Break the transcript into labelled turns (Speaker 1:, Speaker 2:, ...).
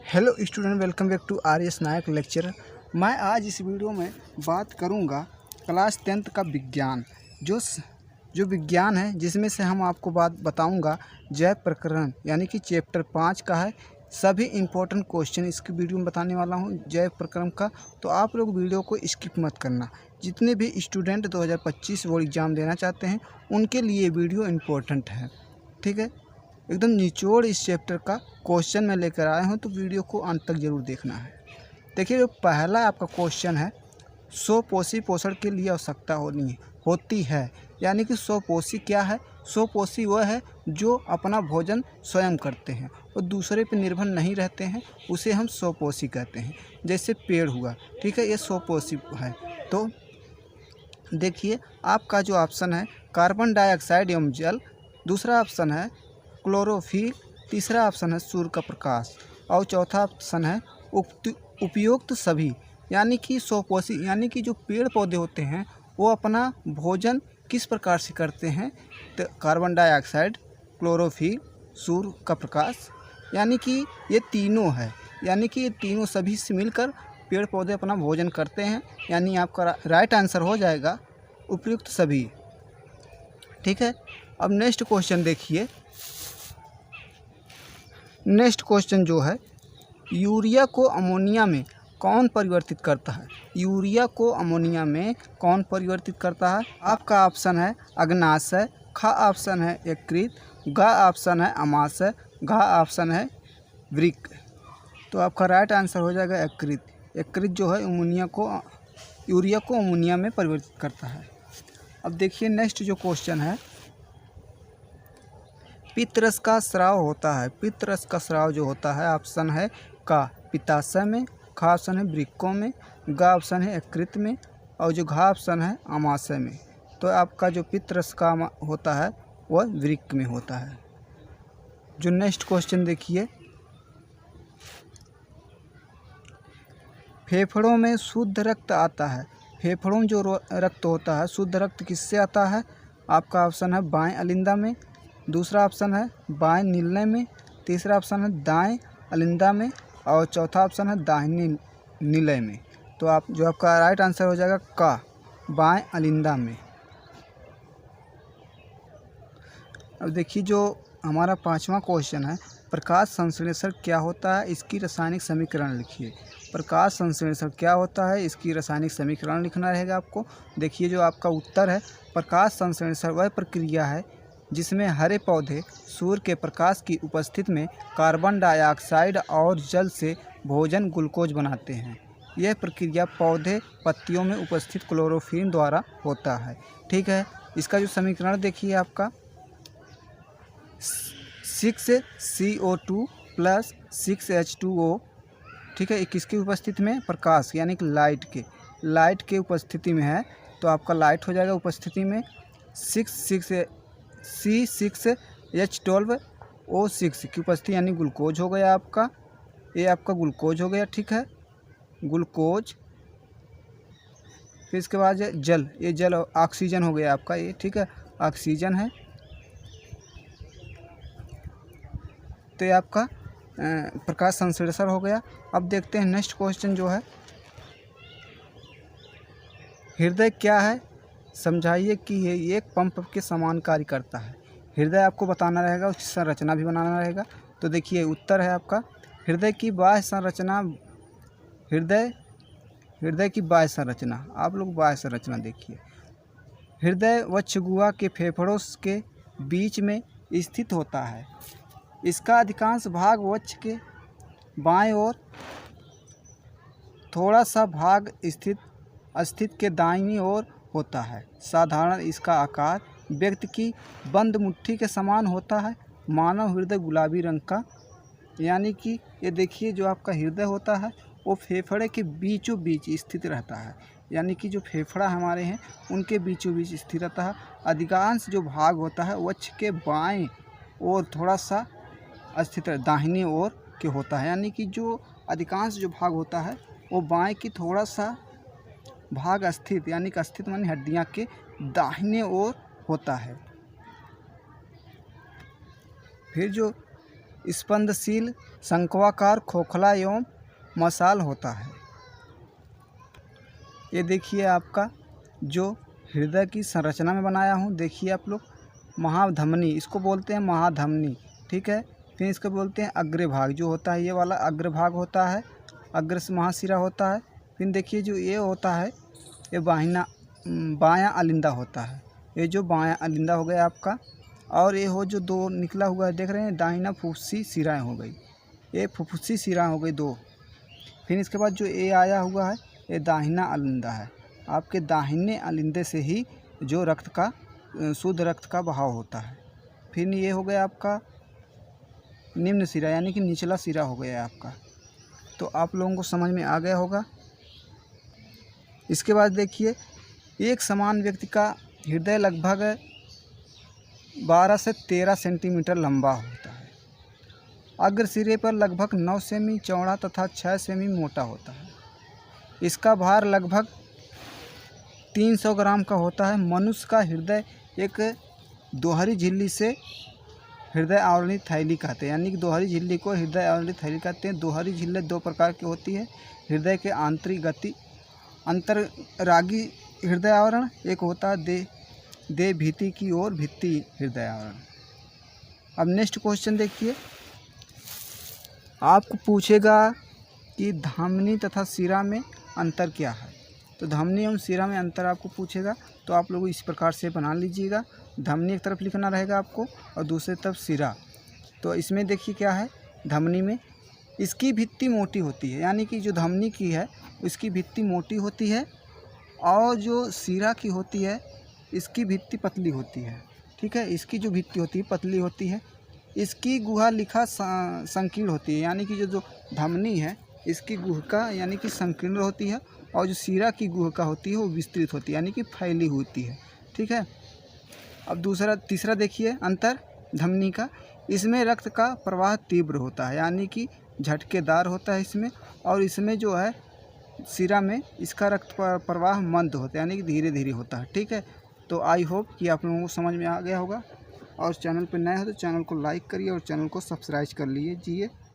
Speaker 1: Hello student, welcome back to R S Nayak lecture. मैं आज इस वीडियो में बात करूंगा क्लास 10th का विज्ञान जो विज्ञान है, जिसमें से हम आपको बात बताऊंगा जैव प्रकरण यानी कि चैप्टर 5 का है। सभी इम्पोर्टेंट क्वेश्चन इसकी वीडियो में बताने वाला हूं जैव प्रकरण का, तो आप लोग वीडियो को स्किप मत करना। जितने भी स्टूडेंट 2025 बोर्ड एग्ज़ाम देना चाहते हैं उनके लिए वीडियो इम्पोर्टेंट है, ठीक है। एकदम निचोड़ इस चैप्टर का क्वेश्चन मैं लेकर आया हूं, तो वीडियो को अंत तक जरूर देखना है। देखिए, जो पहला आपका क्वेश्चन है, स्वपोषी पोषण के लिए आवश्यकता होती है। यानी कि स्वपोषी क्या है? स्वपोषी वह है जो अपना भोजन स्वयं करते हैं और दूसरे पर निर्भर नहीं रहते हैं, उसे हम स्वपोषी कहते हैं। जैसे पेड़ हुआ, ठीक है, ये स्वपोषी है। तो देखिए, आपका जो ऑप्शन है कार्बन डाइऑक्साइड एवं जल, दूसरा ऑप्शन है क्लोरोफिल, तीसरा ऑप्शन है सूर्य का प्रकाश और चौथा ऑप्शन है उपयुक्त सभी। यानी कि स्वपोषी यानी कि जो पेड़ पौधे होते हैं वो अपना भोजन किस प्रकार से करते हैं? तो कार्बन डाइऑक्साइड, क्लोरोफिल, सूर्य का प्रकाश, यानी कि ये तीनों है। यानी कि ये तीनों सभी से मिलकर पेड़ पौधे अपना भोजन करते हैं। यानी आपका राइट आंसर हो जाएगा उपयुक्त सभी, ठीक है। अब नेक्स्ट क्वेश्चन देखिए। नेक्स्ट क्वेश्चन जो है, यूरिया को अमोनिया में कौन परिवर्तित करता है? यूरिया को अमोनिया में कौन परिवर्तित करता है? आपका ऑप्शन है अग्नाशय, ख ऑप्शन है यकृत, ग ऑप्शन है अमाशय, घ ऑप्शन है वृक्क। तो आपका राइट आंसर हो जाएगा यकृत। यकृत जो है यूरिया को अमोनिया में परिवर्तित करता है। अब देखिए नेक्स्ट जो क्वेश्चन है, पित्तरस का स्राव होता है। पित्तरस का स्राव जो होता है, ऑप्शन है का पित्ताशय में, ख ऑप्शन है वृक्कों में, ग ऑप्शन है यकृत में और जो घ ऑप्शन है अमाशय में। तो आपका जो पित्तरस का होता है वह वृक्क में होता है। जो नेक्स्ट क्वेश्चन देखिए, फेफड़ों में शुद्ध रक्त आता है। फेफड़ों में जो रक्त होता है, शुद्ध रक्त किससे आता है? आपका ऑप्शन है बाएं अलिंदा में, दूसरा ऑप्शन है बाएं नीलय में, तीसरा ऑप्शन है दाएं अलिंदा में और चौथा ऑप्शन है दाहिने नीलय में। तो आपका राइट आंसर हो जाएगा का बाएं अलिंदा में। अब देखिए, जो हमारा 5वां क्वेश्चन है, प्रकाश संश्लेषण क्या होता है? इसकी रासायनिक समीकरण लिखिए। प्रकाश संश्लेषण क्या होता है? इसकी रासायनिक समीकरण लिखना रहेगा आपको। देखिए, जो आपका उत्तर है, प्रकाश संश्लेषण वह प्रक्रिया है जिसमें हरे पौधे सूर्य के प्रकाश की उपस्थिति में कार्बन डाइऑक्साइड और जल से भोजन ग्लूकोज बनाते हैं। यह प्रक्रिया पौधे पत्तियों में उपस्थित क्लोरोफिल द्वारा होता है, ठीक है। इसका जो समीकरण देखिए, आपका 6CO2 + 6H2O, ठीक है। किसकी उपस्थिति में? प्रकाश यानी कि लाइट के उपस्थिति में है, तो आपका लाइट हो जाएगा उपस्थिति में। C6H12O6 की उपस्थिति यानी ग्लूकोज हो गया आपका। ये आपका ग्लूकोज हो गया, ठीक है, ग्लूकोज। फिर इसके बाद जल, ये जल ऑक्सीजन हो गया आपका, ये ठीक है, ऑक्सीजन है। तो ये आपका प्रकाश संश्लेषण हो गया। अब देखते हैं नेक्स्ट क्वेश्चन जो है, हृदय क्या है? समझाइए कि ये एक पंप के समान कार्य करता है। हृदय आपको बताना रहेगा, उसकी संरचना भी बनाना रहेगा। तो देखिए, उत्तर है आपका हृदय की बाह्य संरचना। हृदय की बाह्य संरचना, आप लोग बाह्य संरचना देखिए। हृदय वक्षगुहा के फेफड़ों के बीच में स्थित होता है। इसका अधिकांश भाग वक्ष के बाएं और थोड़ा सा भाग स्थित के दाहिनी ओर होता है। साधारण इसका आकार व्यक्ति की बंद मुट्ठी के समान होता है। मानव हृदय गुलाबी रंग का, यानी कि ये देखिए, जो आपका हृदय होता है वो फेफड़े के बीचों बीच स्थित रहता है। यानी कि जो फेफड़ा हमारे हैं उनके बीचों बीच स्थित रहता है। अधिकांश जो भाग होता है वक्ष के बाएं और थोड़ा सा स्थित दाहिने ओर के होता है। यानी कि जो अधिकांश जो भाग होता है वो बाएं की थोड़ा सा भाग स्थित, यानी कि स्थित मानी हड्डियां के दाहिने ओर होता है। फिर जो स्पंदशील, शंक्वाकार, खोखला एवं मसाल होता है। ये देखिए आपका जो हृदय की संरचना में बनाया हूँ, देखिए आप लोग, महाधमनी, इसको बोलते हैं महाधमनी, ठीक है। फिर इसको बोलते हैं अग्रभाग, जो होता है ये वाला अग्रभाग होता है, अग्र से महाशिरा होता है। फिर देखिए जो ये होता है ये बायां अलिंदा होता है, ये जो बायां अलिंदा हो गया आपका। और ये हो जो दो निकला हुआ है देख रहे हैं, दाहिना फुफ्फुसी शिराएँ हो गई, ये फुफ्फुसी शिराएँ हो गई दो। फिर इसके बाद जो ये आया हुआ है ये दाहिना अलिंदा है, आपके दाहिने अलिंदे से ही जो रक्त का शुद्ध रक्त का बहाव होता है। फिर ये हो गया आपका निम्न शिरा, यानी कि निचला शिरा हो गया आपका। तो आप लोगों को समझ में आ गया होगा। इसके बाद देखिए, एक समान व्यक्ति का हृदय लगभग 12 से 13 सेंटीमीटर लंबा होता है। अग्र सिरे पर लगभग 9 सेमी चौड़ा तथा 6 सेमी मोटा होता है। इसका भार लगभग 300 ग्राम का होता है। मनुष्य का हृदय एक दोहरी झिल्ली से हृदय आवरणी थैली कहते हैं, यानी कि दोहरी झिल्ली को हृदय आवरणी थैली कहते हैं। दोहरी झिल्ली दो प्रकार की होती है, हृदय के आंतरिक गति अंतररागी हृदय आवरण, एक होता है देह भीति की ओर भित्ति हृदय आवरण। अब नेक्स्ट क्वेश्चन देखिए, आपको पूछेगा कि धमनी तथा शिरा में अंतर क्या है। तो धमनी एवं शिरा में अंतर आपको पूछेगा, तो आप लोग इस प्रकार से बना लीजिएगा। धमनी एक तरफ लिखना रहेगा आपको और दूसरी तरफ शिरा। तो इसमें देखिए क्या है, धमनी में इसकी भित्ति मोटी होती है, यानी कि जो धमनी की है उसकी भित्ति मोटी होती है, और जो शिरा की होती है इसकी भित्ति पतली होती है, ठीक है। इसकी जो भित्ति होती है पतली होती है, इसकी गुहा लिखा संकीर्ण होती है, यानी कि जो धमनी है इसकी गुहिका यानी कि संकीर्ण होती है, और जो शिरा की गुहिका होती है वो विस्तृत होती है, यानी कि फैली होती है, ठीक है। अब तीसरा देखिए अंतर धमनी का, इसमें रक्त का प्रवाह तीव्र होता है, यानी कि झटकेदार होता है इसमें, और इसमें जो है शिरा में इसका रक्त प्रवाह मंद होता है, यानी कि धीरे धीरे होता है, ठीक है। तो आई होप कि आप लोगों को समझ में आ गया होगा। और चैनल पर नए हो तो चैनल को लाइक करिए और चैनल को सब्सक्राइब कर लीजिए।